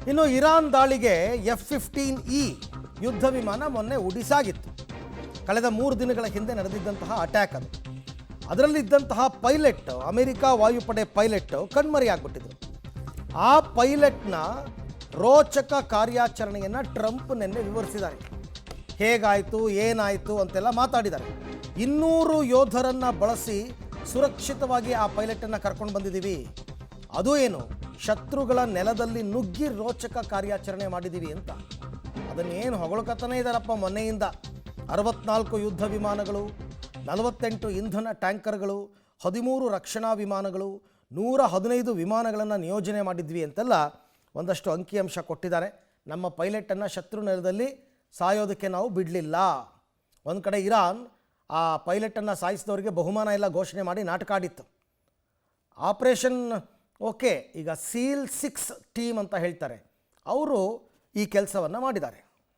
ಇನ್ನು ಇರಾನ್ ದಾಳಿಗೆ F-15E ಯುದ್ಧ ವಿಮಾನ ಮೊನ್ನೆ ಉಡಿಸಾಗಿತ್ತು. ಕಳೆದ 3 ದಿನಗಳ ಹಿಂದೆ ನಡೆದಿದ್ದಂತಹ ಅಟ್ಯಾಕ್ ಅದು. ಅದರಲ್ಲಿದ್ದಂತಹ ಪೈಲಟ್, ಅಮೆರಿಕ ವಾಯುಪಡೆ ಪೈಲಟ್ ಕಣ್ಮರೆಯಾಗ್ಬಿಟ್ಟಿದ್ರು. ಆ ಪೈಲಟ್ನ ರೋಚಕ ಕಾರ್ಯಾಚರಣೆಯನ್ನು ಟ್ರಂಪ್ ನಿನ್ನೆ ವಿವರಿಸಿದ್ದಾರೆ. ಹೇಗಾಯಿತು, ಏನಾಯಿತು ಅಂತೆಲ್ಲ ಮಾತಾಡಿದ್ದಾರೆ. 200 ಯೋಧರನ್ನು ಬಳಸಿ ಸುರಕ್ಷಿತವಾಗಿ ಆ ಪೈಲಟನ್ನು ಕರ್ಕೊಂಡು ಬಂದಿದ್ದೀವಿ. ಅದು ಏನು, ಶತ್ರುಗಳ ನೆಲದಲ್ಲಿ ನುಗ್ಗಿ ರೋಚಕ ಕಾರ್ಯಾಚರಣೆ ಮಾಡಿದ್ದೀವಿ ಅಂತ. ಅದನ್ನೇನು ಹೊಗಳಕತ್ತನೇ ಇದ್ದಾರಪ್ಪ. ಮೊನ್ನೆಯಿಂದ 64 ಯುದ್ಧ ವಿಮಾನಗಳು, 48 ಇಂಧನ ಟ್ಯಾಂಕರ್ಗಳು, 13 ರಕ್ಷಣಾ ವಿಮಾನಗಳು, 115 ವಿಮಾನಗಳನ್ನು ನಿಯೋಜನೆ ಮಾಡಿದ್ವಿ ಅಂತೆಲ್ಲ ಒಂದಷ್ಟು ಅಂಕಿಅಂಶ ಕೊಟ್ಟಿದ್ದಾರೆ. ನಮ್ಮ ಪೈಲಟನ್ನು ಶತ್ರು ನೆಲದಲ್ಲಿ ಸಾಯೋದಕ್ಕೆ ನಾವು ಬಿಡಲಿಲ್ಲ. ಒಂದು ಕಡೆ ಇರಾನ್ ಆ ಪೈಲಟನ್ನು ಸಾಯಿಸಿದವರಿಗೆ ಬಹುಮಾನ ಎಲ್ಲ ಘೋಷಣೆ ಮಾಡಿ ನಾಟಕ ಆಡಿತ್ತು. ಆಪರೇಷನ್ ಓಕೆ, ಈಗ SEAL 6 ಟೀಮ್ ಅಂತ ಹೇಳ್ತಾರೆ, ಅವರು ಈ ಕೆಲಸವನ್ನು ಮಾಡಿದ್ದಾರೆ.